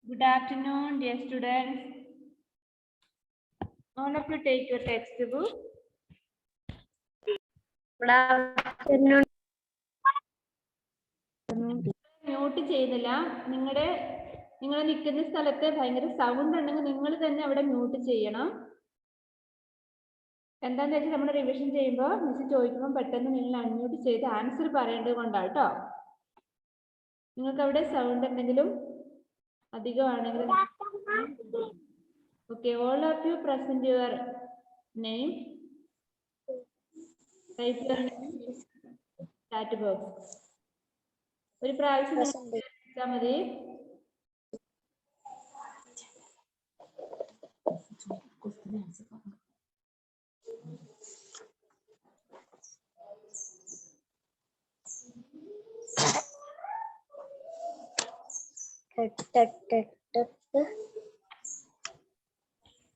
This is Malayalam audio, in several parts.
Good afternoon, dear students. All of you take your textbook. Good afternoon. Mute ചെയ്യുന്നില്ല. നിങ്ങൾ നിൽക്കുന്ന സ്ഥലത്ത് ഭയങ്കര സൗണ്ട് ഉണ്ടെങ്കിൽ നിങ്ങൾ തന്നെ അവിടെ മ്യൂട്ട് ചെയ്യണം. എന്താണെന്ന് വെച്ചാൽ നമ്മൾ റിവിഷൻ ചെയ്യുമ്പോൾ മിസ് ചോദിക്കുമ്പോൾ പെട്ടെന്ന് നിങ്ങൾ അൺമ്യൂട്ട് ചെയ്ത് ആൻസർ പറയേണ്ടത് കൊണ്ടാണ് കേട്ടോ. നിങ്ങൾക്ക് അവിടെ സൗണ്ട് എന്തെങ്കിലും അധികമാണെങ്കിൽ okay, all of you present your name. Type your name chat box. ഒരു പ്രാവശ്യം വെച്ചാൽ മതി.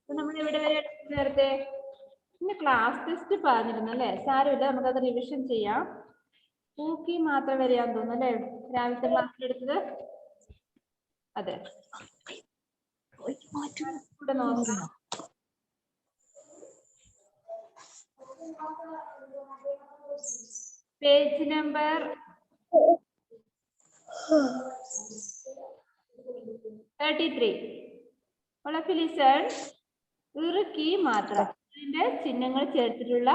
നമ്മൾ ഇവിടെ വരെ നേരത്തെ പിന്നെ ക്ലാസ് ടെസ്റ്റ് പറഞ്ഞിരുന്നു അല്ലേ? സാരമില്ല, നമുക്കത് റിവിഷൻ ചെയ്യാം. പൂക്കി മാത്രം വരെയാന്ന് തോന്നുന്നു അല്ലേ രാവിലത്തെ ക്ലാസ്സിൽ എടുത്തത്? അതെ, ഇവിടെ നോക്കാം. Page number 33. All of you listen. ഇറുക്കി മാത്രം ഇതിന്റെ ചിഹ്നങ്ങൾ ചേർത്തിട്ടുള്ള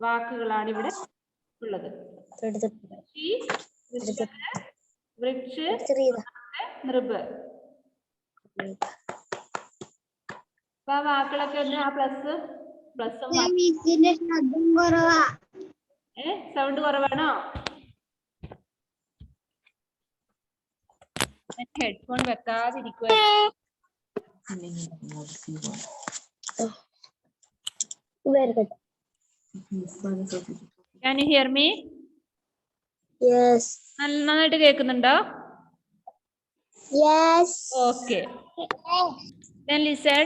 വാക്കുകളാണ് ഇവിടെ ഉള്ളത്. നൃബ്. അപ്പൊ ആ വാക്കുകളൊക്കെ ഉണ്ട്. ആ പ്ലസ് സൗണ്ട് കുറവാണോ? Headphone വെക്കാതിരിക്കുക. Can you hear me? Yes. നന്നായിട്ട് കേൾക്കുന്നുണ്ടോ? Yes. Okay. Then listen.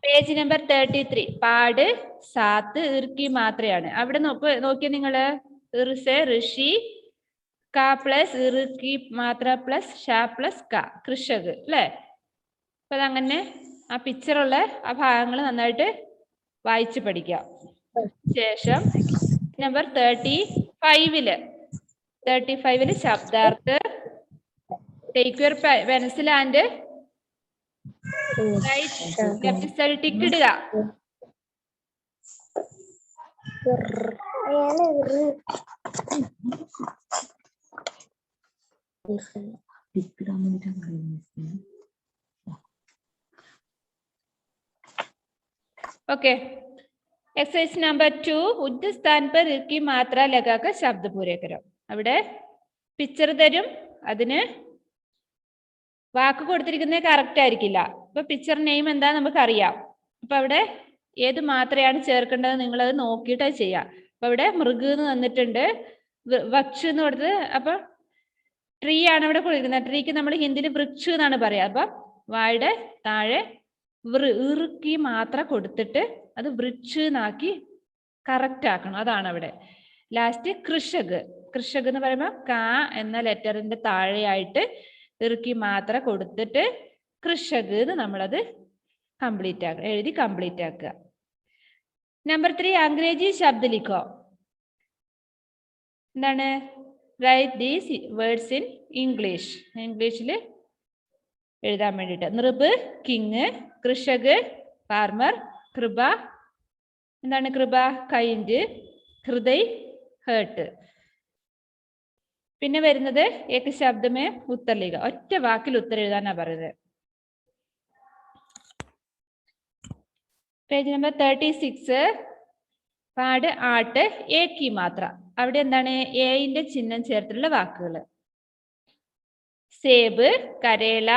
Page number 33. പാട് സാത്ത് ഇർക്കി മാത്രയാണ്. അവിടെ നോക്കിയ നിങ്ങള് ഇർസെ ഋഷി ക പ്ലസ് ഇറുക്കി മാത്ര പ്ലസ് ഷ പ്ലസ് ക കൃഷക് അല്ലേ? അപ്പൊ അതങ്ങനെ ആ പിക്ചറുള്ള ആ ഭാഗങ്ങൾ നന്നായിട്ട് വായിച്ചു പഠിക്കാം. ശേഷം നമ്പർ 35 ശബ്ദാർത്ഥ്. Take your pencil and left side tick ഇടുക. Okay, exercise number 2. उच्च स्थान पर की मात्रा लगाकर शब्द पूरे करो. അവിടെ പിക്ചർ തരും, അതിന് വാക്ക് കൊടുത്തിരിക്കുന്നത് കറക്റ്റ് ആയിരിക്കില്ല. അപ്പൊ പിക്ചർ നെയിം എന്താ നമുക്കറിയാം. അപ്പൊ അവിടെ ഏത് മാത്രയാണ് ചേർക്കേണ്ടത് നിങ്ങളത് നോക്കിയിട്ട് ചെയ്യാം. അപ്പൊ അവിടെ മൃഗ് എന്ന് തന്നിട്ടുണ്ട്, വക്ഷ് എന്ന് കൊടുത്തത്. അപ്പൊ ട്രീ ആണ് ഇവിടെ കൊടുക്കുന്നത്. ട്രീക്ക് നമ്മൾ ഹിന്ദിയിൽ വൃക്ഷ് എന്നാണ് പറയാ. അപ്പൊ വായുടെ താഴെ ഇറുക്കി മാത്രം കൊടുത്തിട്ട് അത് വൃക്ഷ് എന്നാക്കി കറക്റ്റ് ആക്കണം. അതാണ് അവിടെ. ലാസ്റ്റ് കൃഷക്. കൃഷക് എന്ന് പറയുമ്പോൾ ക എന്ന ലെറ്ററിന്റെ താഴെയായിട്ട് ഇറുക്കി മാത്രം കൊടുത്തിട്ട് കൃഷക് എന്ന് നമ്മളത് കംപ്ലീറ്റ് ആക്കുക, എഴുതി കംപ്ലീറ്റ് ആക്കുക. നമ്പർ 3. അംഗ്രേജി ശബ്ദ ലിഖോ. എന്താണ്? Write these words in English. ഇംഗ്ലീഷിൽ എഴുതാൻ വേണ്ടിയിട്ട്. നൃബ് കിങ്, കൃഷക് ഫാർമർ, കൃപ എന്താണ്? കൃപ കൈൻഡ്, ഹൃദയ് ഹേർട്ട്. പിന്നെ വരുന്നത് ഏക ശബ്ദമേ ഉത്തർ ലിഖ. ഒറ്റ വാക്കിൽ ഉത്തരം എഴുതാനാ പറയുന്നത്. Page number 36. പാട് ആട്ട് ഏക്കി മാത്ര. അവിടെ എന്താണ്? എന്റെ ചിഹ്നം ചേർത്തിട്ടുള്ള വാക്കുകൾ. സേബ്, കരേല,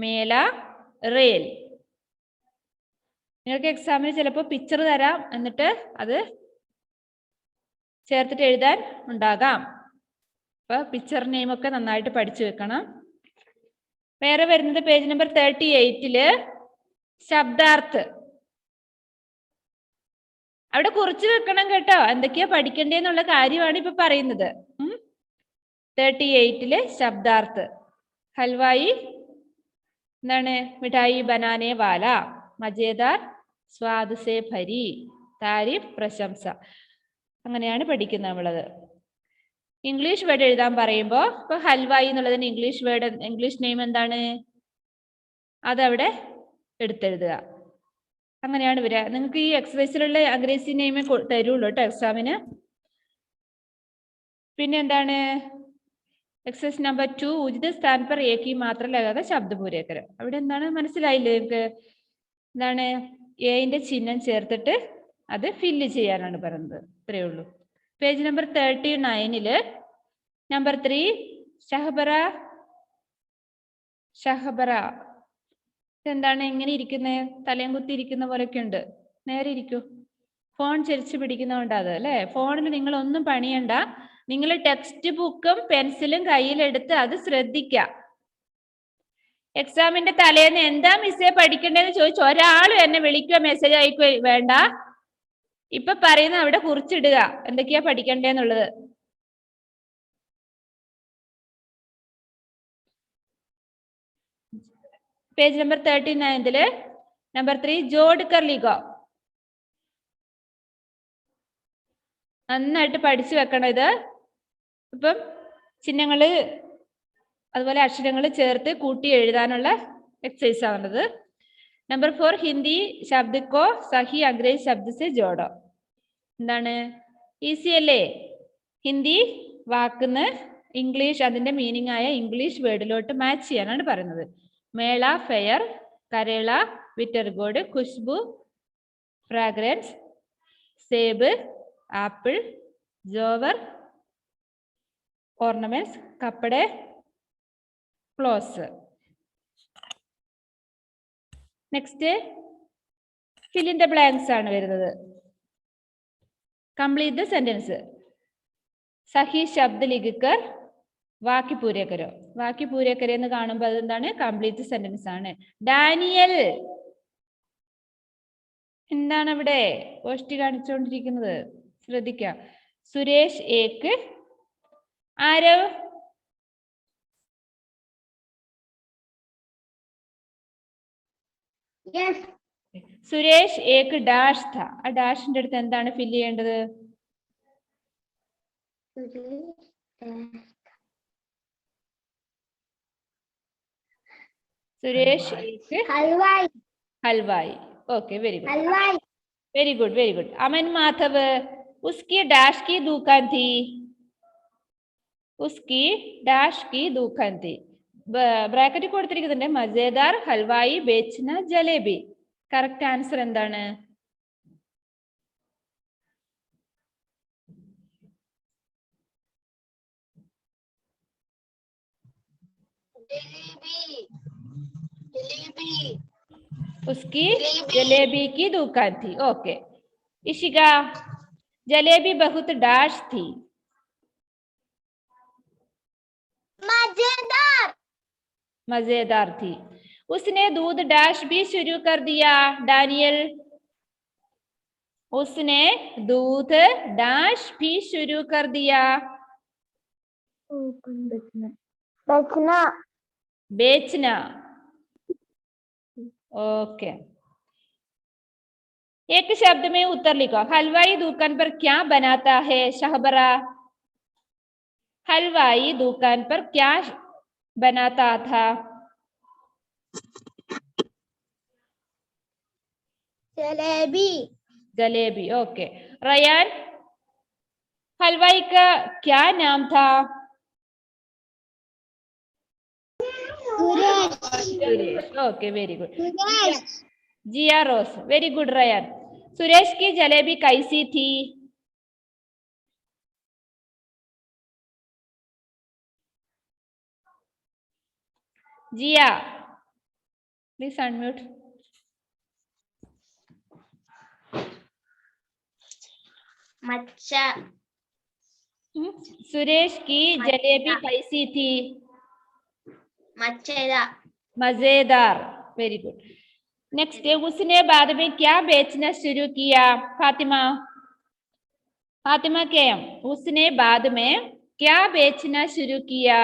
മേല, റേൽ. നിങ്ങൾക്ക് എക്സാമിന് ചിലപ്പോൾ പിക്ചർ തരാം, എന്നിട്ട് അത് ചേർത്തിട്ട് എഴുതാൻ ഉണ്ടാകാം. അപ്പൊ പിക്ചർ നെയിം ഒക്കെ നന്നായിട്ട് പഠിച്ചു വെക്കണം. വേറെ വരുന്നത് പേജ് നമ്പർ 38 ശബ്ദാർത്ഥ്. അവിടെ കുറിച്ച് വെക്കണം കേട്ടോ, എന്തൊക്കെയാ പഠിക്കണ്ടേന്നുള്ള കാര്യമാണ് ഇപ്പൊ പറയുന്നത്. 38 ശബ്ദാർത്ഥ്. ഹൽവായി എന്താണ്? മിഠായി ബനാനെ വാല, മജേദാർ സ്വാദ് സേ ഭരി, താരിഫ് പ്രശംസ. അങ്ങനെയാണ് പഠിക്കുന്നത് നമ്മളത്. ഇംഗ്ലീഷ് വേർഡ് എഴുതാൻ പറയുമ്പോൾ ഇപ്പൊ ഹൽവായി എന്നുള്ളതിന് ഇംഗ്ലീഷ് വേർഡ്, ഇംഗ്ലീഷ് നെയിം എന്താണ്? അതവിടെ എടുത്തെഴുതുക. അങ്ങനെയാണ് വരിക. നിങ്ങൾക്ക് ഈ എക്സസൈസിലുള്ള അഗ്രസീവ് നെയിമേ തരുള്ളൂ കേട്ടോ എക്സാമിന്. പിന്നെ എന്താണ്? എക്സസൈസ് നമ്പർ 2, ഉചിത സ്ഥാൻ പർ ഏകി മാത്ര ലഗാതെ ശബ്ദ പൂരേക്കരം. അവിടെ എന്താണ് മനസ്സിലായില്ലേ നിങ്ങൾക്ക്? എന്താണ്? എന്റെ ചിഹ്നം ചേർത്തിട്ട് അത് ഫില്ല് ചെയ്യാനാണ് പറയുന്നത്. ഇത്രയേ ഉള്ളൂ. Page number 39 number 3 ഷഹബറ. ഷഹബറ എന്താണ് ഇങ്ങനെ ഇരിക്കുന്നത്? തലയും കുത്തി ഇരിക്കുന്ന പോലെയൊക്കെ ഉണ്ട്. നേരെ ഇരിക്കൂ. ഫോൺ ചരിച്ചു പിടിക്കുന്നതുകൊണ്ട് അത് അല്ലേ. ഫോണിൽ നിങ്ങൾ ഒന്നും പണിയണ്ട. നിങ്ങൾ ടെക്സ്റ്റ് ബുക്കും പെൻസിലും കയ്യിലെടുത്ത് അത് ശ്രദ്ധിക്കുക. എക്സാമിന്റെ തലേന്ന് എന്താ മിസ്സേ പഠിക്കണ്ടേന്ന് ചോദിച്ചു ഒരാളും എന്നെ വിളിക്കുക മെസ്സേജ് അയക്കുക വേണ്ട. ഇപ്പൊ പറയുന്ന അവിടെ കുറിച്ചിടുക എന്തൊക്കെയാ പഠിക്കണ്ടേന്നുള്ളത്. പേജ് നമ്പർ 39 നമ്പർ 3 ജോഡ് കർ ലിഖോ. നന്നായിട്ട് പഠിച്ചു വെക്കണം ഇത്. ഇപ്പം ചിഹ്നങ്ങള് അതുപോലെ അക്ഷരങ്ങൾ ചേർത്ത് കൂട്ടി എഴുതാനുള്ള എക്സസൈസ് ആണത്. നമ്പർ 4 ഹിന്ദി ശബ്ദക്കോ സഹി അംഗ്രേജി ശബ്ദ സെ ജോഡോ. എന്താണ്? ഈസി അല്ലേ? ഹിന്ദി വാക്കുന്ന് ഇംഗ്ലീഷ് അതിന്റെ മീനിങ് ആയ ഇംഗ്ലീഷ് വേർഡിലോട്ട് മാച്ച് ചെയ്യാനാണ് പറയുന്നത്. മേള, ഫെയർ, കരേള, വിറ്റർഗോഡ്, ഖുശ്ബു, ഫ്രാഗ്രൻസ്, സേബ്, ആപ്പിൾ, ജോവർ, ഓർണമെന്റ്സ്, കപ്പടെ, clothes. Next fill in the blanks ആണ് വരുന്നത്. Complete the sentence. സഹി ശബ്ദ ലിഖിക്കർ വാക്യ പൂരെ കരോ. വാക്യ പൂരെ കരോ എന്ന് കാണുമ്പോൾ അതെന്താണ്? കംപ്ലീറ്റ് സെന്റൻസ് ആണ്. ഡാനിയൽ എന്താണ് ഇവിടെ ഗോഷ്ടി കാണിച്ചുകൊണ്ടിരിക്കുന്നത്? ശ്രദ്ധിക്കുക. സുരേഷ് ഏക്ക് ആരോ സുരേഷ് ഏക്ക് ഡാഷ് ഥ. ആ ഡാഷിന്റെ അടുത്ത് എന്താണ് ഫില്ല് ചെയ്യേണ്ടത്? സുരേഷ് ഏക്ക് ഹൽവായി. ഹൽവായി. Okay, very good. ഹൽവായി. Very good, very good. Aman Madhav ഉസ്കി ഡാഷ് की दुकान थी. उसकी ഡാഷ് की दुकान थी. ബ്രാക്കറ്റ് കൊടുത്തിരിക്കുന്നുണ്ട് മജേദാർ ഹൽവായി ബേച്ന ജലേബി. കറക്റ്റ് ആൻസർ എന്താണ്? उसकी जलेबी की दुकान थी. ओके. इशिका जलेबी बहुत डैश थी. मजेदार. मजेदार थी. उसने दूध डैश भी शुरू कर दिया. डैनियल उसने दूध डैश भी शुरू कर दिया. बेचना. बेचना. ओके. एक शब्द में उत्तर लिखो. हलवाई दुकान पर क्या बनाता है? शहबरा हलवाई दुकान पर क्या बनाता था? जलेबी. जलेबी. ओके. रयान हलवाई का क्या नाम था? Suresh. Okay, very good. Jiya Rose. Very good Ryan. Suresh की जलेबी कैसी थी? Jiya please unmute. मच्छा. सुरेश की जलेबी कैसी थी? मजेदार. मजेदार. Very good. नेक्स्ट उसने बाद में क्या बेचना शुरू किया? फातिमा फातिमा के उसने बाद में क्या बेचना शुरू किया?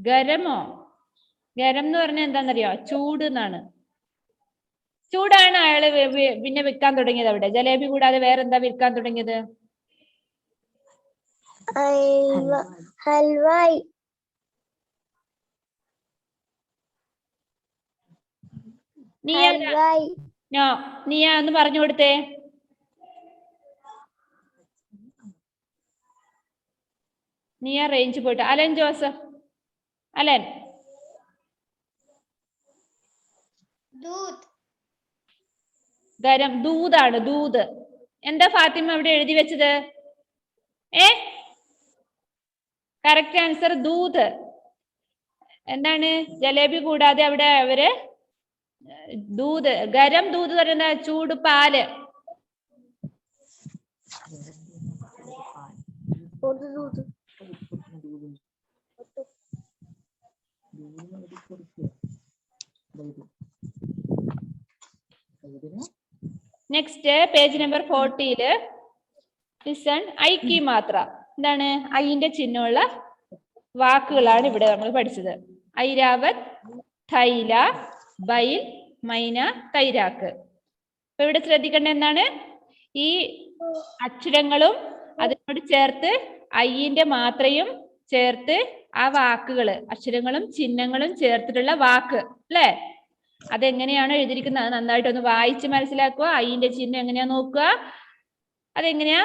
ഗരമോ? ഗരം എന്ന് പറഞ്ഞാൽ എന്താണെന്നറിയോ? ചൂട് എന്നാണ്. ചൂടാണ് അയാള് പിന്നെ വിൽക്കാൻ തുടങ്ങിയത്. അവിടെ ജലേബി കൂടാതെ വേറെന്താ വിൽക്കാൻ തുടങ്ങിയത്? ഹൽവായി. നീയ ഒന്ന് പറഞ്ഞു കൊടുത്തേ. നീയ റേഞ്ച് പോയിട്ട്. Alan Joseph, Alan. ഗരം ദൂതാണ്, ദൂത്. എന്താ ഫാത്തിമ അവിടെ എഴുതി വെച്ചത്? കറക്റ്റ് ആൻസർ ദൂത്. എന്താണ്? ജലേബി കൂടാതെ അവിടെ അവര് ദൂത്, ഗരം ദൂത് പറയുന്ന ചൂട് പാല്. Next page number 40 listen. ഐക്ക് മാത്ര. എന്താണ്? ഐന്റെ ചിഹ്നമുള്ള വാക്കുകളാണ് ഇവിടെ നമ്മൾ പഠിച്ചത്. ഐരാവത്, തൈല, ബൈൽ, മൈന, തൈരാക്ക്. അപ്പൊ ഇവിടെ ശ്രദ്ധിക്കേണ്ട എന്താണ്? ഈ അക്ഷരങ്ങളും അതിനോട് ചേർത്ത് ഐന്റെ മാത്രയും ചേർത്ത് ആ വാക്കുകള്, അക്ഷരങ്ങളും ചിഹ്നങ്ങളും ചേർത്തിട്ടുള്ള വാക്ക് അല്ലെ? അതെങ്ങനെയാണ് എഴുതിയിരിക്കുന്നത് അത് നന്നായിട്ടൊന്ന് വായിച്ച് മനസ്സിലാക്കുക. ഐന്റെ ചിഹ്നം എങ്ങനെയാ നോക്കുക. അതെങ്ങനെയാ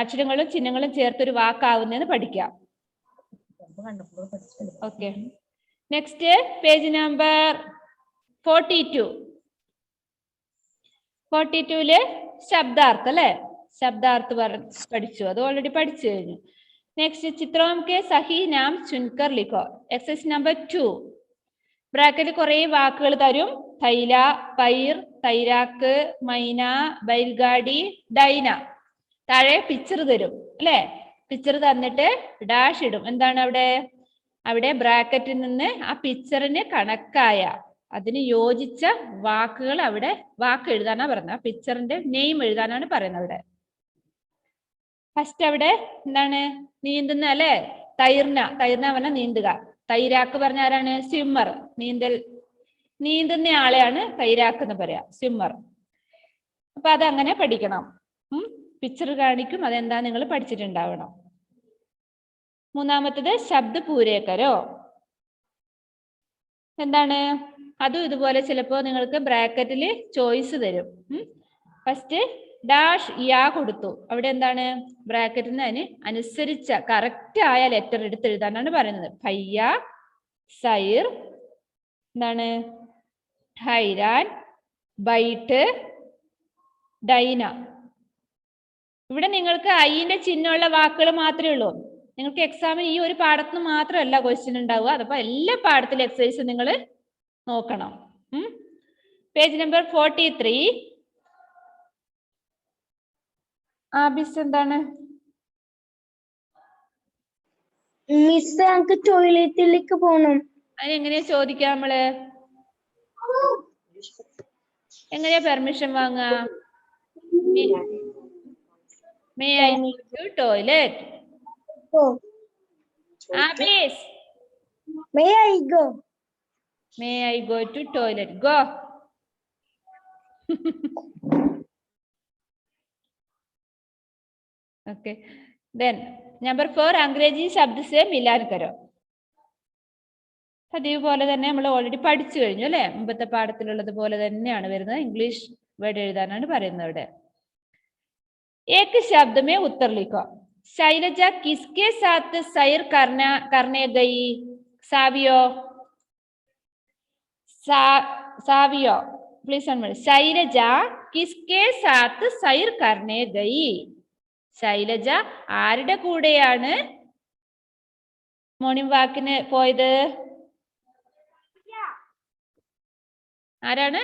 അക്ഷരങ്ങളും ചിഹ്നങ്ങളും ചേർത്തൊരു വാക്കാവുന്നതെന്ന് പഠിക്കാം. ഓക്കെ. Next page number 42. 42 ശബ്ദാർത്ഥം അല്ലെ? ശബ്ദാർത്ഥം പഠിച്ചു. അത് ഓൾറെഡി പഠിച്ചു കഴിഞ്ഞു. നെക്സ്റ്റ് ചിത്രം കെ സഹി നാം ചുൻകർ ലിഖോ. Exercise number 2. ബ്രാക്കറ്റിൽ കുറെ വാക്കുകൾ തരും. തൈല, പൈർ, തൈരാക്ക്, മൈന, ബൈൽഗാഡി, ഡൈന. താഴെ പിക്ചർ തരും അല്ലെ? പിക്ചർ തന്നിട്ട് ഡാഷ് ഇടും. എന്താണ് അവിടെ? അവിടെ ബ്രാക്കറ്റിൽ നിന്ന് ആ പിക്ചറിന് കണക്കായ അതിന് യോജിച്ച വാക്കുകൾ അവിടെ വാക്ക് എഴുതാനാ പറയുന്നത്. ആ പിക്ചറിന്റെ നെയിം എഴുതാനാണ് പറയുന്നത് അവിടെ. ഫസ്റ്റ് അവിടെ എന്താണ്? നീന്തുന്ന അല്ലെ? തൈർന. തൈർന പറഞ്ഞാൽ നീന്തുക. തൈരാക്ക് പറഞ്ഞ ആരാണ്? സ്വിമ്മർ. നീന്തുന്ന ആളെയാണ് തൈരാക്ക് എന്ന് പറയാ, സ്വിമ്മർ. അപ്പൊ അതങ്ങനെ പഠിക്കണം. പിക്ചർ കാണിക്കും, അതെന്താ നിങ്ങൾ പഠിച്ചിട്ടുണ്ടാവണം. മൂന്നാമത്തത് ശബ്ദ പൂരേക്കരോ. എന്താണ്? അതും ഇതുപോലെ ചിലപ്പോ നിങ്ങൾക്ക് ബ്രാക്കറ്റിൽ ചോയ്സ് തരും. ഫസ്റ്റ് ഡാഷ് യാ കൊടുത്തു. അവിടെ എന്താണ്? ബ്രാക്കറ്റിൽ നിന്ന് അതിന് അനുസരിച്ച കറക്റ്റ് ആയ ലെറ്റർ എടുത്ത് എഴുതാനാണ് പറയുന്നത്. ഭയ്യ, സൈർ, എന്താണ്? ഹൈരാൻ, ബൈറ്റ്, ഡൈന. ഇവിടെ നിങ്ങൾക്ക് ഐന്റെ ചിഹ്നമുള്ള വാക്കുകൾ മാത്രമേ ഉള്ളൂ. നിങ്ങൾക്ക് എക്സാമിന് ഈ ഒരു പാഠത്തിന് മാത്രമല്ല ക്വസ്റ്റ്യൻ ഉണ്ടാവുക. അതപ്പോ എല്ലാ പാഠത്തിലെ എക്സസൈസ് നിങ്ങൾ നോക്കണം. Page number 43. ആബിസ് എന്താണ്? മിസ് ഞങ്ങൾക്ക് ടോയ്ലറ്റിലേക്ക് പോകണം. അതിനെങ്ങനെയാ ചോദിക്കാം നമ്മള്? എങ്ങനെയാ പെർമിഷൻ വാങ്ങുക? May I go to toilet? Abis. May I go? May I go to toilet? Go. Okay. Then number 4 अंग्रेजी शब्द से मिलान करो. അതേപോലെ തന്നെ നമ്മൾ ഓൾറെഡി പഠിച്ചു കഴിഞ്ഞു അല്ലെ? മുമ്പത്തെ പാഠത്തിലുള്ളത് പോലെ തന്നെയാണ് വരുന്നത്. ഇംഗ്ലീഷ് വേർഡ് എഴുതാനാണ് പറയുന്നത് ഇവിടെ. एक शब्द में उत्तर लिखो. शैलजा किसके साथ सैर करने गई? सावियो प्लीज समझ. शैलजा किसके साथ सैर करने गई? ശൈലജ ആരുടെ കൂടെയാണ് മോർണിംഗ് വാക്കിന് പോയത്? ആരാണ്?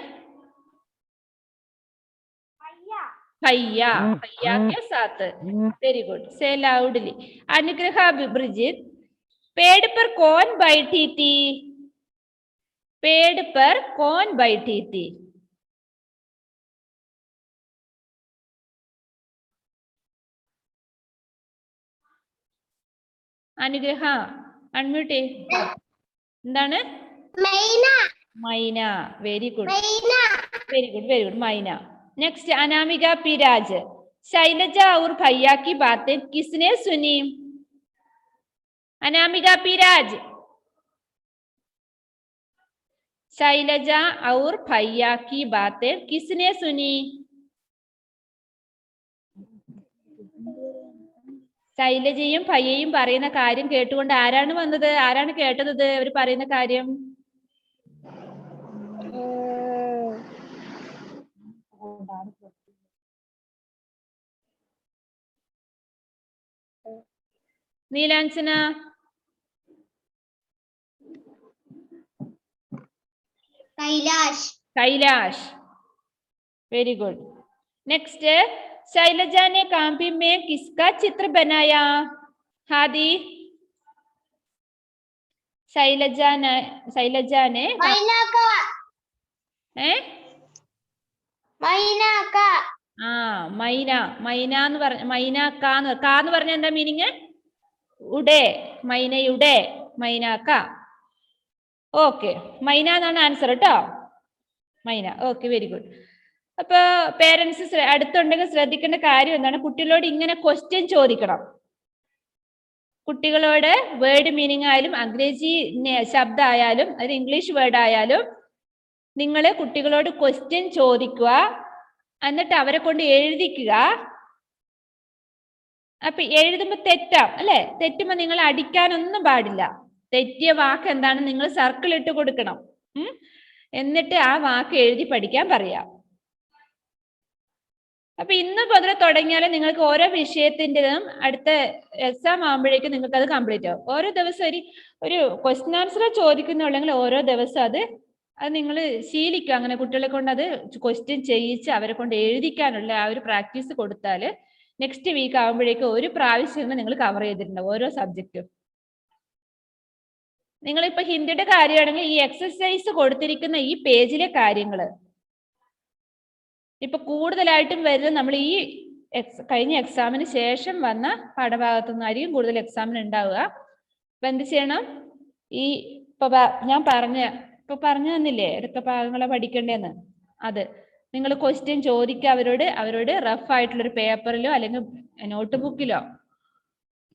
भैया भैया के साथ वेरी गुड से लाउडली अनुग्रह ब्रिजित पेड़ पर कौन बैठी थी पेड़ पर कौन बैठी थी അനുഗ്രഹ അൺമ്യൂട്ട് എന്താണ് മൈന very good very good very good മൈന नेक्स्ट अनामिका पिराज शैलजा और भैया की बातें किसने सुनी अनामिका पिराज शैलजा और भैया की बातें किसने सुनी ശൈലജയും ഭയ്യയും പറയുന്ന കാര്യം കേട്ടുകൊണ്ട് ആരാണ് വന്നത് ആരാണ് കേട്ടത് അവർ പറയുന്ന കാര്യം Neelanjana Kailash very good next Shailaja ने कापी में किसका चित्र बनाया हादी शैलजा ने മൈന മൈന എന്ന് പറഞ്ഞ മൈന കാന്ന് പറഞ്ഞ എന്താ മീനിങ് ഉടേ മൈനയുടെ മൈനാക്ക ഓക്കെ മൈന എന്നാണ് ആൻസർ കേട്ടോ മൈന ഓക്കെ വെരി ഗുഡ് അപ്പൊ പേരൻസ് അടുത്തുണ്ടെങ്കിൽ ശ്രദ്ധിക്കേണ്ട കാര്യം എന്താണ് കുട്ടികളോട് ഇങ്ങനെ ക്വസ്റ്റ്യൻ ചോദിക്കണം കുട്ടികളോട് വേർഡ് മീനിങ് ആയാലും അംഗ്രേജി ശബ്ദം ആയാലും അത് ഇംഗ്ലീഷ് വേർഡ് ആയാലും നിങ്ങൾ കുട്ടികളോട് ക്വസ്റ്റ്യൻ ചോദിക്കുക എന്നിട്ട് അവരെ കൊണ്ട് എഴുതിക്കുക അപ്പൊ എഴുതുമ്പോ തെറ്റാം അല്ലെ തെറ്റുമ്പോ നിങ്ങൾ അടിക്കാനൊന്നും പാടില്ല തെറ്റിയ വാക്ക് എന്താണ് നിങ്ങൾ സർക്കിൾ ഇട്ട് കൊടുക്കണം എന്നിട്ട് ആ വാക്ക് എഴുതി പഠിക്കാൻ പറയാം അപ്പൊ ഇന്ന് മുതൽ തുടങ്ങിയാലും നിങ്ങൾക്ക് ഓരോ വിഷയത്തിൻ്റെതും അടുത്ത എക്സാം ആകുമ്പോഴേക്കും നിങ്ങൾക്ക് അത് കംപ്ലീറ്റ് ആവും ഓരോ ദിവസം ഒരു ക്വസ്റ്റ്യൻ ആൻസർ ചോദിക്കുന്നുണ്ടെങ്കിൽ ഓരോ ദിവസം അത് നിങ്ങൾ ശീലിക്കുക അങ്ങനെ കുട്ടികളെ കൊണ്ട് അത് ക്വസ്റ്റ്യൻ ചെയ്യിച്ച് അവരെ കൊണ്ട് എഴുതിക്കാനുള്ള ആ ഒരു പ്രാക്ടീസ് കൊടുത്താൽ നെക്സ്റ്റ് വീക്ക് ആകുമ്പോഴേക്കും ഒരു പ്രാവശ്യം നിങ്ങൾ കവർ ചെയ്തിട്ടുണ്ടാവും ഓരോ സബ്ജക്റ്റും നിങ്ങളിപ്പോ ഹിന്ദിയുടെ കാര്യമാണെങ്കിൽ ഈ എക്സസൈസ് കൊടുത്തിരിക്കുന്ന ഈ പേജിലെ കാര്യങ്ങൾ ഇപ്പൊ കൂടുതലായിട്ടും വരുന്നത് നമ്മൾ ഈ കഴിഞ്ഞ എക്സാമിന് ശേഷം വന്ന പാഠഭാഗത്തു നിന്നായിരിക്കും കൂടുതൽ എക്സാമിന് ഉണ്ടാവുക അപ്പൊ എന്ത് ചെയ്യണം ഈ ഇപ്പൊ ഞാൻ ഇപ്പൊ പറഞ്ഞു തന്നില്ലേ ഏതൊക്കെ ഭാഗങ്ങളെ പഠിക്കണ്ടേന്ന് അത് നിങ്ങൾ ക്വസ്റ്റ്യൻ ചോദിക്കുക അവരോട് റഫ് ആയിട്ടുള്ളൊരു പേപ്പറിലോ അല്ലെങ്കിൽ നോട്ട് ബുക്കിലോ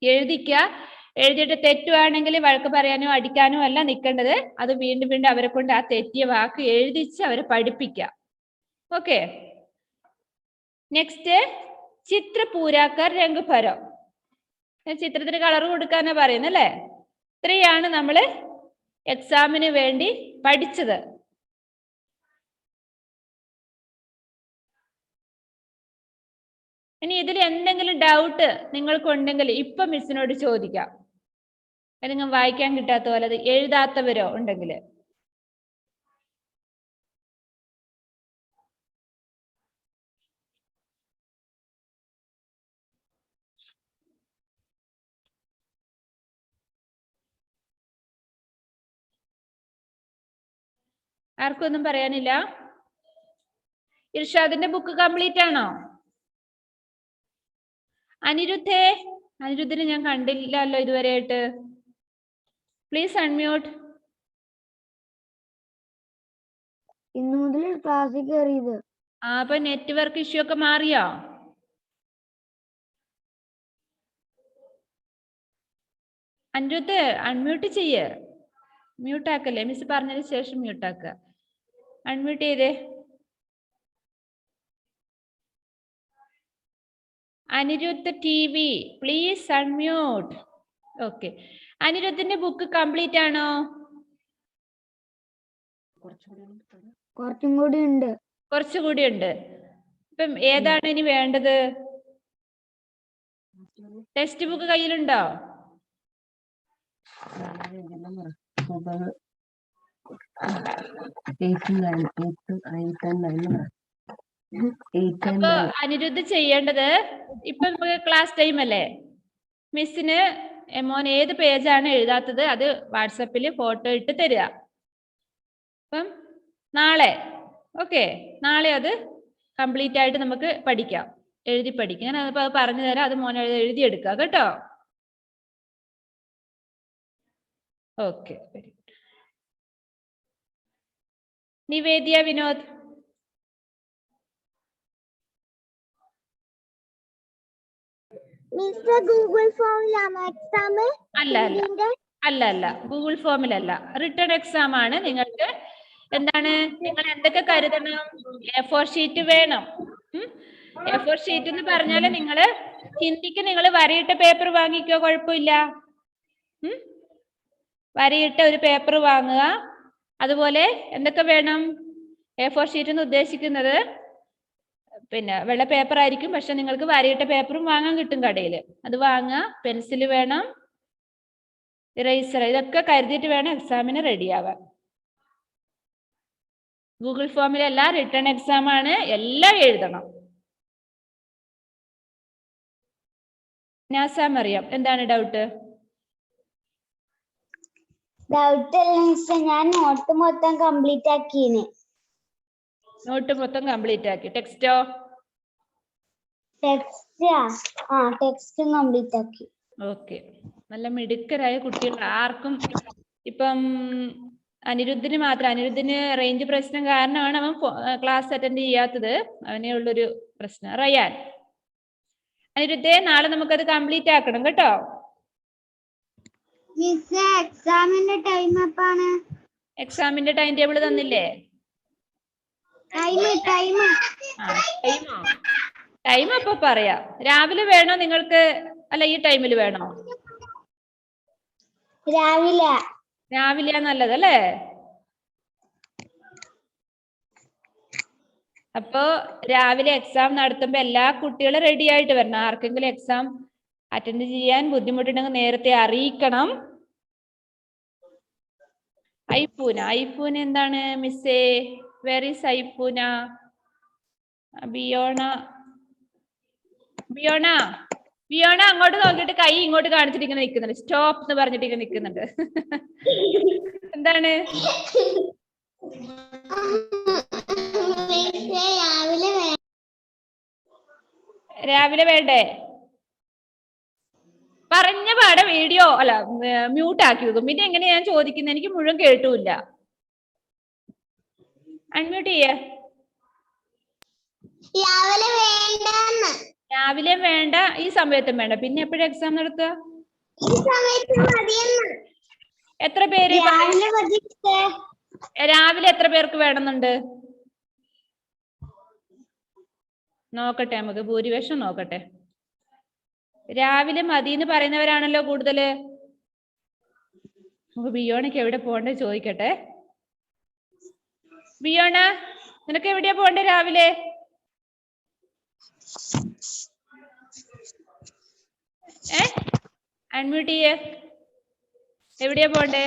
എഴുതിക്കുക എഴുതിയിട്ട് തെറ്റുവാണെങ്കിൽ വഴക്ക് പറയാനോ അടിക്കാനോ അല്ല നിൽക്കേണ്ടത് അത് വീണ്ടും വീണ്ടും അവരെ കൊണ്ട് ആ തെറ്റിയ വാക്ക് എഴുതിച്ച് അവരെ പഠിപ്പിക്കുക ഓക്കെ നെക്സ്റ്റ് ചിത്ര പൂരാക്കർ രംഗ് ഭരോ ചിത്രത്തിന് കളർ കൊടുക്കാനാ പറയുന്നത് അല്ലേ ഇത്രയാണ് നമ്മൾ എക്സാമിന് വേണ്ടി പഠിച്ചത് ഇനി ഇതിൽ എന്തെങ്കിലും ഡൗട്ട് നിങ്ങൾക്കുണ്ടെങ്കിൽ ഇപ്പൊ മിസ്സിനോട് ചോദിക്കാം നിങ്ങൾ വായിക്കാൻ കിട്ടാത്ത പോലെ അത് എഴുതാത്തവരോ ഉണ്ടെങ്കിൽ ആർക്കും ഒന്നും പറയാനില്ല ഇർഷാദിന്റെ ബുക്ക് കംപ്ലീറ്റ് ആണോ അനിരുദ്ധനെ ഞാൻ കണ്ടില്ലല്ലോ ഇതുവരെയായിട്ട് പ്ലീസ് അൺമ്യൂട്ട് ഇന്നു മുതൽ ക്ലാസ്സിൽ കയറിയത് അപ്പൊ നെറ്റ്വർക്ക് ഇഷ്യൂ ഒക്കെ മാറിയോ അനിരുദ്ധ് അൺമ്യൂട്ട് ചെയ്യ് മ്യൂട്ടാക്കല്ലേ മിസ് പറഞ്ഞതിന് ശേഷം മ്യൂട്ടാക്കുക അൺമ്യൂട്ട് ചെയ്തേ Anirudh TV please unmute okay അനിരുദ്ധിന്റെ ബുക്ക് കംപ്ലീറ്റ് ആണോ കുറച്ചുകൂടി ഉണ്ട് ഇപ്പം ഏതാണ് ഇനി വേണ്ടത് ടെക്സ്റ്റ് ബുക്ക് കയ്യിലുണ്ടോ അപ്പൊ അനിരുദ്ധ് ചെയ്യേണ്ടത് ഇപ്പൊ നമുക്ക് ക്ലാസ് ടൈം അല്ലേ, മിസ്സിന് മോൻ ഏത് പേജാണ് എഴുതാത്തത് അത് വാട്സപ്പിൽ ഫോട്ടോ ഇട്ട് തരിക. അപ്പം നാളെ നാളെ അത് കംപ്ലീറ്റ് ആയിട്ട് നമുക്ക് പഠിക്കാം, എഴുതി പഠിക്കാം. ഞാൻ അത് പറഞ്ഞു തരാം, അത് മോൻ എഴുതിയെടുക്കുക കേട്ടോ. Okay, very good. Nivedya Vinod. Google ഫോമിലാണോ എക്സാം? അല്ല ഗൂഗിൾ ഫോമിലല്ല, റിട്ടേൺ എക്സാം ആണ്. നിങ്ങൾക്ക് എന്താണ്, നിങ്ങൾ എന്തൊക്കെ കരുതണം? A4 ഷീറ്റ് വേണം. A4 ഷീറ്റ് എന്ന് പറഞ്ഞാല് നിങ്ങള് ഹിന്ദിക്ക് നിങ്ങൾ വരയിട്ട പേപ്പർ വാങ്ങിക്കോ, കുഴപ്പമില്ല. വരയിട്ട ഒരു പേപ്പർ വാങ്ങുക. അതുപോലെ എന്തൊക്കെ വേണം? A4 ഷീറ്റ് എന്ന് ഉദ്ദേശിക്കുന്നത് പിന്നെ വെള്ള പേപ്പർ ആയിരിക്കും, പക്ഷെ നിങ്ങൾക്ക് വരയിട്ട പേപ്പറും വാങ്ങാൻ കിട്ടും കടയിൽ, അത് വാങ്ങുക. പെൻസിൽ വേണം, ഇറേസർ, ഇതൊക്കെ കരുതിയിട്ട് വേണം എക്സാമിന് റെഡി ആവാൻ. ഗൂഗിൾ ഫോമിലല്ല, റിട്ടേൺ എക്സാം ആണ്, എല്ലാം എഴുതണം. നാസാം അറിയാം, എന്താണ് ഡൗട്ട്? ഞാൻ നോട്ട് മൊത്തം കംപ്ലീറ്റ് ആക്കിന്. നോട്ട് മൊത്തം കംപ്ലീറ്റ് ആക്കി. ടെക്സ്റ്റോ? ടെക്സ്റ്റ് കംപ്ലീറ്റ് ആക്കി. ഓക്കെ, നല്ല മിടുക്കരായ കുട്ടികൾ. ആർക്കും ഇപ്പം അനിരുദ്ധിന് മാത്രം, അനിരുദ്ധിന് റേഞ്ച് പ്രശ്നം കാരണമാണ് അവൻ ക്ലാസ് അറ്റൻഡ് ചെയ്യാത്തത്, അവനെ ഉള്ളൊരു പ്രശ്നം. റയാൻ, അനിരുദ്ധേ നാളെ നമുക്കത് കംപ്ലീറ്റ് ആക്കണം കേട്ടോ. എക്സാമിന്റെ ടൈം എപ്പാണ്? എക്സാമിന്റെ ടൈം ടേബിൾ തന്നില്ലേ? ടൈം അപ്പൊ പറയാം. രാവിലെ വേണോ നിങ്ങൾക്ക്, അല്ല ഈ ടൈമിൽ വേണോ? രാവിലെയാ നല്ലത് അല്ലേ? അപ്പോ രാവിലെ എക്സാം നടത്തുമ്പോ എല്ലാ കുട്ടികളും റെഡി ആയിട്ട് വരണം. ആർക്കെങ്കിലും എക്സാം അറ്റൻഡ് ചെയ്യാൻ ബുദ്ധിമുട്ടുണ്ടെങ്കിൽ നേരത്തെ അറിയിക്കണം. ഐഫൂന എന്താണ് മിസ്സേ? Were is ഐഫൂന? ബിയോണ അങ്ങോട്ട് നോക്കിയിട്ട് കൈ ഇങ്ങോട്ട് കാണിച്ചിട്ട് ഇങ്ങനെ നിൽക്കുന്നുണ്ട്. സ്റ്റോപ്പ് എന്ന് പറഞ്ഞിട്ട് ഇങ്ങനെ നിൽക്കുന്നുണ്ട്. എന്താണ്? രാവിലെ വേണ്ടേ? പറഞ്ഞ പാടെ വീഡിയോ അല്ല മ്യൂട്ട് ആക്കി വെക്കും. പിന്നെ എങ്ങനെയാ ഞാൻ ചോദിക്കുന്നത്? എനിക്ക് മുഴുവൻ കേട്ടൂല്ല. അൺമ്യൂട്ട് ചെയ്യേ. രാവിലെ വേണ്ട, ഈ സമയത്തും വേണ്ട. പിന്നെ എപ്പോഴും എക്സാം നടത്തുക? എത്ര പേര് രാവിലെ എത്ര പേർക്ക് വേണമെന്നുണ്ട്? നോക്കട്ടെ, നമുക്ക് ഭൂരിപക്ഷം നോക്കട്ടെ. രാവിലെ മതി എന്ന് പറയുന്നവരാണല്ലോ കൂടുതല്. നമുക്ക് ബിയോണയ്ക്ക് എവിടെ പോണ്ടേ ചോദിക്കട്ടെ. ബിയോണ, നിനക്ക് എവിടെയാ പോണ്ടേ രാവിലെ? അൺമ്യൂട്ട് ചെയ്യേ. എവിടെയാ പോണ്ടേ?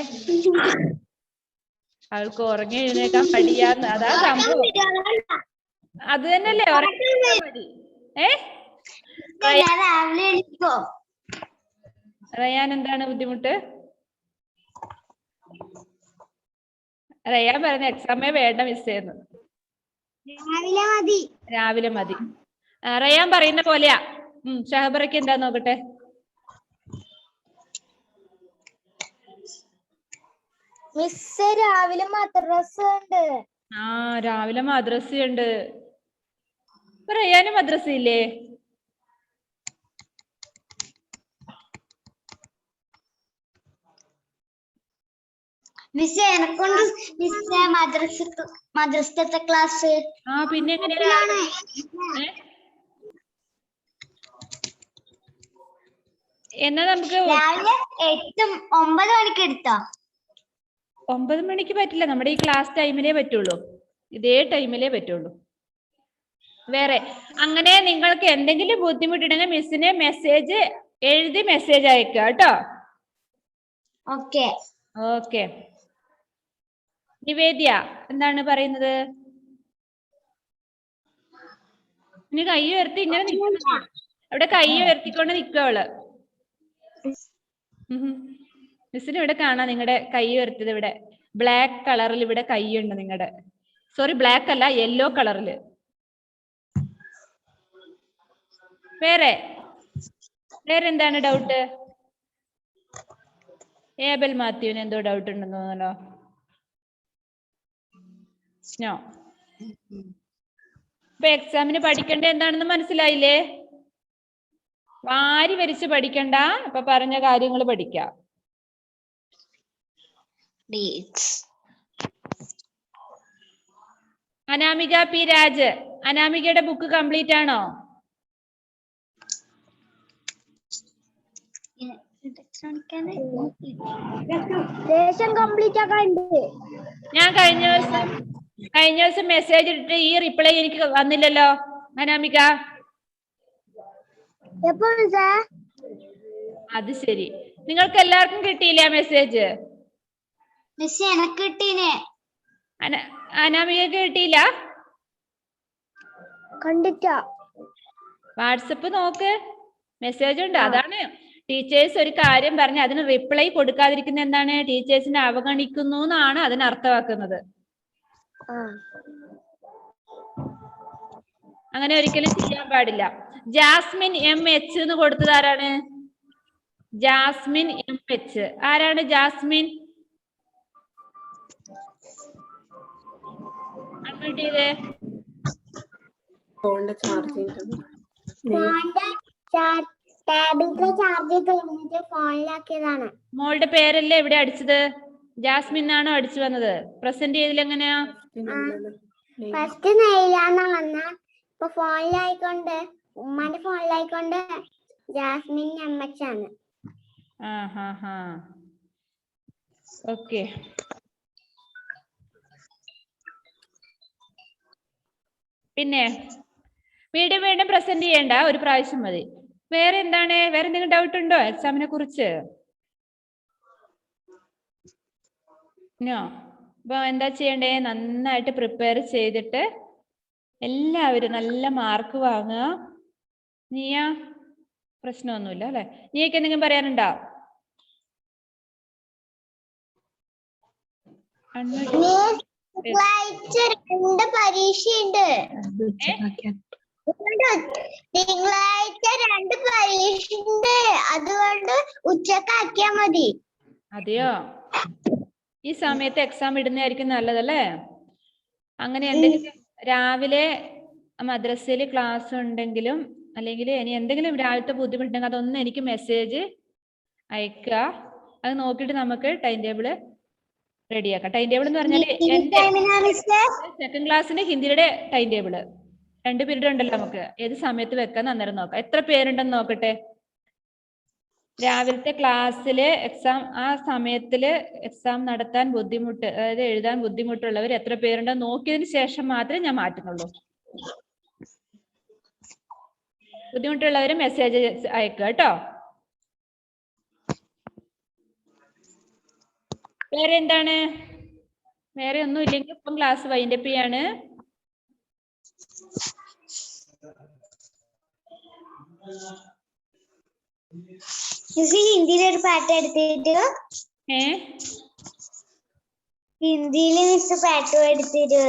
അവൾക്ക് ഉറങ്ങി എഴുന്നേക്കാൻ മടിയാന്ന്, അതാ സംഭവം. അത് തന്നെയല്ലേ മതി. റയാൻ എന്താണ് ബുദ്ധിമുട്ട്? റയാൻ പറഞ്ഞ എക്സാമേ വേണ്ട മിസ്സേന്ന്. രാവിലെ മതി. റയാൻ പറയുന്ന പോലെയാ. ഷഹബറയ്ക്ക് എന്താ നോക്കട്ടെ. മിസ്സേ രാവിലെ മദ്രസ ഉണ്ട്. രാവിലെ മദ്രസയുണ്ട്. റയാന് മദ്രസ ഇല്ലേ? മദ്രസത്തെ ക്ലാസ്. പിന്നെ എങ്ങനെയാണ്? എന്നാ നമുക്ക് 8-9 മണിക്ക് എടുത്തോ? 9 മണിക്ക് പറ്റില്ല, നമ്മുടെ ഈ ക്ലാസ് ടൈമിലേ പറ്റുള്ളൂ. ഇതേ ടൈമിലേ പറ്റുള്ളൂ. വേറെ അങ്ങനെ നിങ്ങൾക്ക് എന്തെങ്കിലും ബുദ്ധിമുട്ടുണ്ടെങ്കിൽ മിസ്സിനെ മെസ്സേജ് എഴുതി മെസ്സേജ് അയക്കുക കേട്ടോ. ഓക്കെ. നിവേദ്യ എന്താണ് പറയുന്നത്? ഇനി കൈ ഉയർത്തി ഇങ്ങനെ നിൽക്കുന്നു. അവിടെ കൈ ഉയർത്തിക്കൊണ്ട് നിൽക്കുക അവള്. മിസ്സിന് ഇവിടെ കാണാം നിങ്ങളുടെ കൈ ഉയർത്തിയത്. ഇവിടെ ബ്ലാക്ക് കളറിൽ ഇവിടെ കൈയുണ്ട് നിങ്ങളുടെ. സോറി, ബ്ലാക്ക് അല്ല, യെല്ലോ കളറില്. വേറെ എന്താണ് ഡൗട്ട്? ഏബൽ മാത്യുവിന് എന്തോ ഡൗട്ട് ഉണ്ടെന്ന് തോന്നല്ലോ. നോ. ഇപ്പൊ എക്സാമിന് പഠിക്കേണ്ട എന്താണെന്ന് മനസ്സിലായില്ലേ? വാരി വരിച്ച് പഠിക്കണ്ട. ഇപ്പൊ പറഞ്ഞ കാര്യങ്ങൾ പഠിക്കാം. അനാമിക പി രാജ്, അനാമികയുടെ ബുക്ക് കംപ്ലീറ്റ് ആണോ? ഞാൻ കഴിഞ്ഞ ദിവസം മെസ്സേജ് ഇട്ടിട്ട് ഈ റിപ്ലൈ എനിക്ക് വന്നില്ലല്ലോ അനാമിക. അത് ശരി, നിങ്ങൾക്ക് എല്ലാവർക്കും കിട്ടിയില്ല മെസ്സേജ്? അനാമികക്ക് കിട്ടിയില്ല? വാട്സപ്പ് നോക്ക്, മെസ്സേജ് ഉണ്ട്. അതാണ് ടീച്ചേഴ്സ് ഒരു കാര്യം പറഞ്ഞ് അതിന് റിപ്ലൈ കൊടുക്കാതിരിക്കുന്ന എന്താണ്? ടീച്ചേഴ്സിനെ അവഗണിക്കുന്നു എന്നാണ് അതിന് അർത്ഥമാക്കുന്നത്. അങ്ങനെ ഒരിക്കലും ചെയ്യാൻ പാടില്ല. ജാസ്മിൻ എം എച്ച് എന്ന് കൊടുത്തത് ആരാണ്? Jasmine M H. ആരാണ് ജാസ്മിൻ? അൺമ്യൂട്ട് ചെയ്തേ. മോളുടെ പേരല്ലേ ഇവിടെ അടിച്ചത്? ജാസ്മിൻ ആണോ അടിച്ചു വന്നത്? പ്രസന്റ് ചെയ്തില്ല എങ്ങനെയാ? ഫസ്റ്റ് നെയ്യാന്ന് വന്ന ഇപ്പൊ ഫോണിലായിക്കൊണ്ട് ഉമ്മാന്റെ ഫോണിലായിക്കൊണ്ട് ജാസ്മിൻ അമ്മച്ചാണ്. ഓക്കെ. പിന്നെ വീണ്ടും പ്രസന്റ് ചെയ്യണ്ട, ഒരു പ്രാവശ്യം മതി. വേറെ എന്താണ്? വേറെ എന്തെങ്കിലും ഡൗട്ട് ഉണ്ടോ എക്സാമിനെ കുറിച്ച്? നോ. അപ്പൊ എന്താ ചെയ്യണ്ടേ? നന്നായിട്ട് പ്രിപ്പയർ ചെയ്തിട്ട് എല്ലാവരും നല്ല മാർക്ക് വാങ്ങുക. നീയാ? പ്രശ്നമൊന്നുമില്ല അല്ലെ? നീയൊക്കെ എന്തെങ്കിലും പറയാനുണ്ടോ? രണ്ട് പരീക്ഷയുണ്ട്. തിങ്കളാഴ്ച 2 പരീക്ഷയുണ്ട്. അതുകൊണ്ട് ഉച്ചക്കാക്കിയാ മതി. അതെയോ? ഈ സമയത്ത് എക്സാം ഇടുന്നതായിരിക്കും നല്ലതല്ലേ? അങ്ങനെ എന്തെങ്കിലും രാവിലെ മദ്രസയിൽ ക്ലാസ് ഉണ്ടെങ്കിലും അല്ലെങ്കിൽ ഇനി എന്തെങ്കിലും രാവിലത്തെ ബുദ്ധിമുട്ടുണ്ടെങ്കിൽ അതൊന്നും എനിക്ക് മെസ്സേജ് അയക്കുക. അത് നോക്കിയിട്ട് നമുക്ക് ടൈം ടേബിള് റെഡിയാക്കാം. ടൈം ടേബിൾ എന്ന് പറഞ്ഞാൽ സെക്കൻഡ് ക്ലാസ്സിന് ഹിന്ദിയുടെ ടൈം ടേബിള് 2 പീരീഡ് ഉണ്ടല്ലോ, നമുക്ക് ഏത് സമയത്ത് വെക്കാൻ അന്നേരം നോക്കാം. എത്ര പേരുണ്ടെന്ന് നോക്കട്ടെ. രാവിലത്തെ ക്ലാസ്സില് എക്സാം ആ സമയത്തില് എക്സാം നടത്താൻ ബുദ്ധിമുട്ട്, അതായത് എഴുതാൻ ബുദ്ധിമുട്ടുള്ളവർ എത്ര പേരുണ്ടെന്ന് നോക്കിയതിന് ശേഷം മാത്രമേ ഞാൻ മാറ്റുന്നുള്ളൂ. ബുദ്ധിമുട്ടുള്ളവര് മെസ്സേജ് അയക്കുക കേട്ടോ. വേറെ എന്താണ്? വേറെ ഒന്നും ഇല്ലെങ്കിൽ ഇപ്പം ക്ലാസ് വൈൻഡപ്പ് ചെയ്യാണ്. ഹിന്ദിയിലെ ഒരു പാട്ട് എടുത്തിട്ട് ഹിന്ദിയില് മിസ് പാട്ട് പാടിത്തരൂ.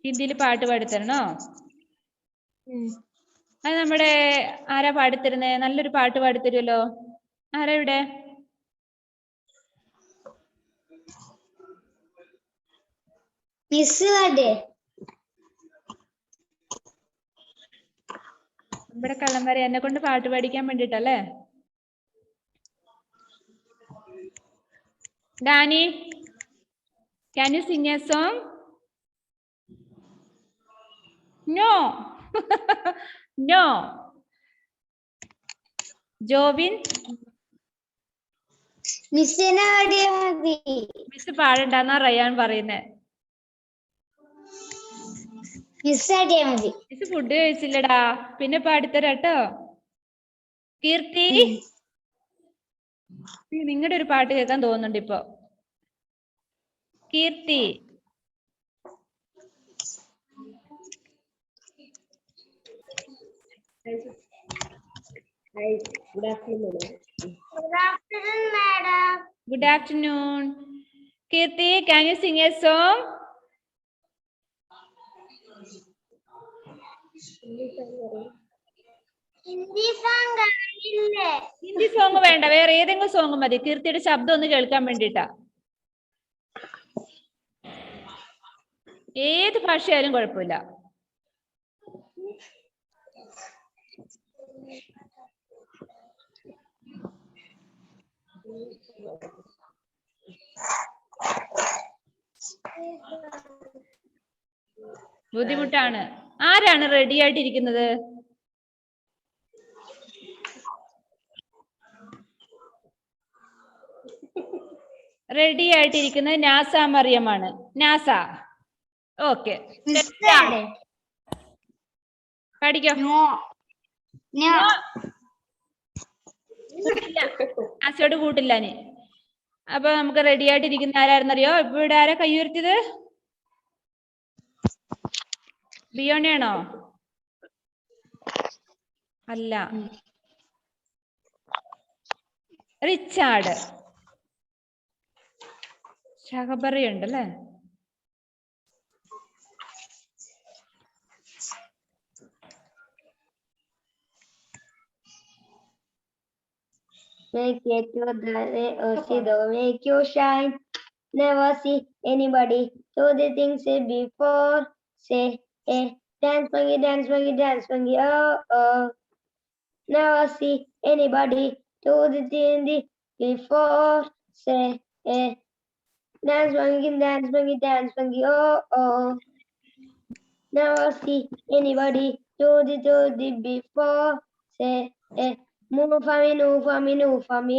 ഹിന്ദിയിൽ പാട്ട് പാടിത്തരണോ? അത് നമ്മുടെ ആരാ പാടിത്തരുന്നേ? നല്ലൊരു പാട്ട് പാടിത്തരുമല്ലോ. ആരാ ഇവിടെ? മിസ് പാടേ? ഇവിടെ കള്ളം പറയാ, എന്നെ കൊണ്ട് പാട്ട് പാടിക്കാൻ വേണ്ടിട്ടല്ലേ? Danny, can you sing a song? No. No. Jobin, മിസ്സിനെ പാടിയാ മതി. മിസ് പാടണ്ടെന്നാ റയാൻ പറയുന്നേ. മിസ് പാടിയാ മതി. മിസ് ഫുഡ് കഴിച്ചില്ലടാ, പിന്നെ പാടിത്തരാട്ടോ. കീർത്തി, നിങ്ങളുടെ ഒരു പാട്ട് കേൾക്കാൻ തോന്നുന്നുണ്ട് ഇപ്പൊ. കീർത്തി, Good afternoon, madam. Good afternoon. Kirti, can you sing a song? Hindi song അറിയില്ലേ? ഹിന്ദി സോങ് വേണ്ട, വേറെ ഏതെങ്കിലും സോങ് മതി. കീർത്തിയുടെ ശബ്ദം ഒന്ന് കേൾക്കാൻ വേണ്ടിട്ടാ. ഏത് ഭാഷയായാലും കുഴപ്പമില്ല. ബുദ്ധിമുട്ടാണ്. ആരാണ് റെഡി ആയിട്ടിരിക്കുന്നത്? റെഡി ആയിട്ടിരിക്കുന്നത് നാസ മറിയമാണ്. നാസ, ഓക്കെ, പഠിക്കോ. നാസയോട് കൂട്ടില്ലാന്. അപ്പൊ നമുക്ക് റെഡി ആയിട്ടിരിക്കുന്ന ആരായിരുന്നറിയോ? ഇപ്പൊ ഇവിടെ ആരാ കൈ ഉയർത്തിയത്? ബിയോണിയാണോ? അല്ല, Richard. ശഹബറയുണ്ടല്ലേ? Make it to make you shine. Never see anybody do the things say before. Say, dance monkey, dance monkey, dance monkey, oh oh. Never see anybody do the thing before. Say, dance monkey, dance monkey, dance monkey, oh oh. Never see anybody do the before. Say, move for me, move for me, move for me,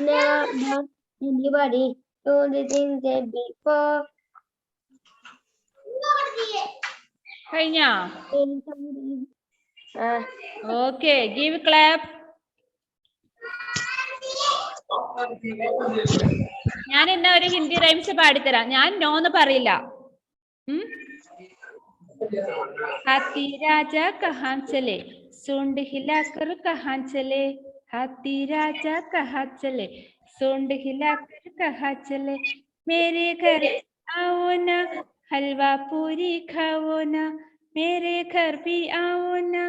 Never anybody do the things they before. കഴിഞ്ഞ? Okay, give clap. ഞാൻ എന്നാ ഒരു ഹിന്ദി റൈംസ് പാടിത്തരാം. ഞാൻ നോന്ന് പറയില്ല. हाथी राजा कहाँ चले, सूंड हिलाकर कहाँ चले. हाथी राजा कहाँ चले, सूंड हिलाकर कहाँ चले. मेरे घर आओ ना, हलवा पूरी खाओ ना. मेरे घर भी आओ ना,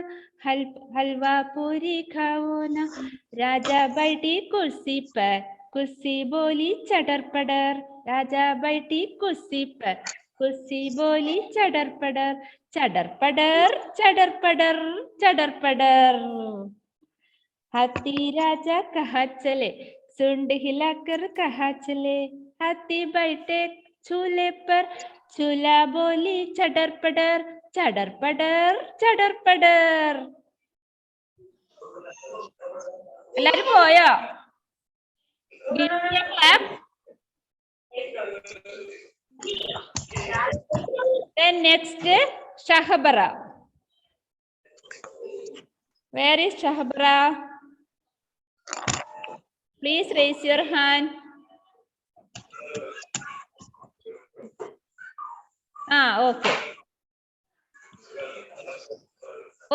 हलवा पूरी खाओ ना. राजा बैठी कुर्सी पर, कुर्सी बोली चटर पटर. राजा बैठी कुर्सी पर, कुर्सी बोली चडर पडर. चडर पडर, चडर पडर, चडर पडर. हाथी राजा कहाँ चले, सूंड हिलाकर कहाँ चले. हाथी बैठे झूले पर, झूला बोली चडर पडर. चडर पडर, चडर पडर. എല്ലാരും പോയോ? Then next, Shahbara. Where is Shahbara? Please raise your hand. Okay.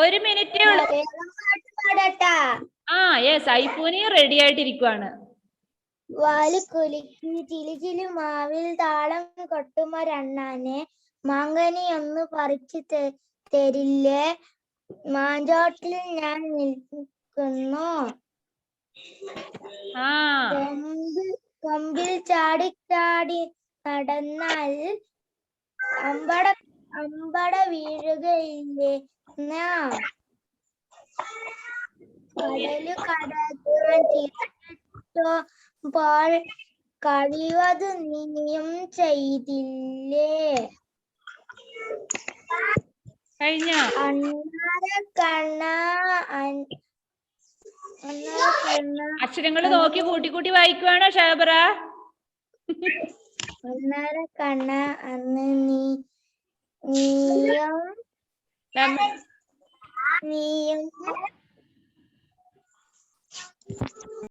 ഒരു മിനിറ്റേ ഉള്ളൂ. യെസ്, ഐഫോണി റെഡി ആയിട്ടിരിക്കുവാണ്. വാല് കുലുക്കി ചിലി ചിലി മാവിൽ താളം കൊട്ടുമൊരണ്ണാനെ, മാങ്കനി ഒന്ന് പറിച്ചു തരില്ലേ, മാഞ്ചോട്ടിൽ ഞാൻ നിൽക്കുന്നു. കൊമ്പിൽ ചാടി ചാടി നടന്നാൽ അമ്പട വീഴുകയില്ലേ. കടലു കടക്കാൻ ചിരട്ടപ്പോൾ കഴിവത് നീയും ചെയ്തില്ലേ. അക്ഷരങ്ങൾ നോക്കി കൂട്ടി കൂട്ടി വായിക്കുവാണോ ഷഹബറ? ഒന്നര കണ്ണ അന്ന് നീയും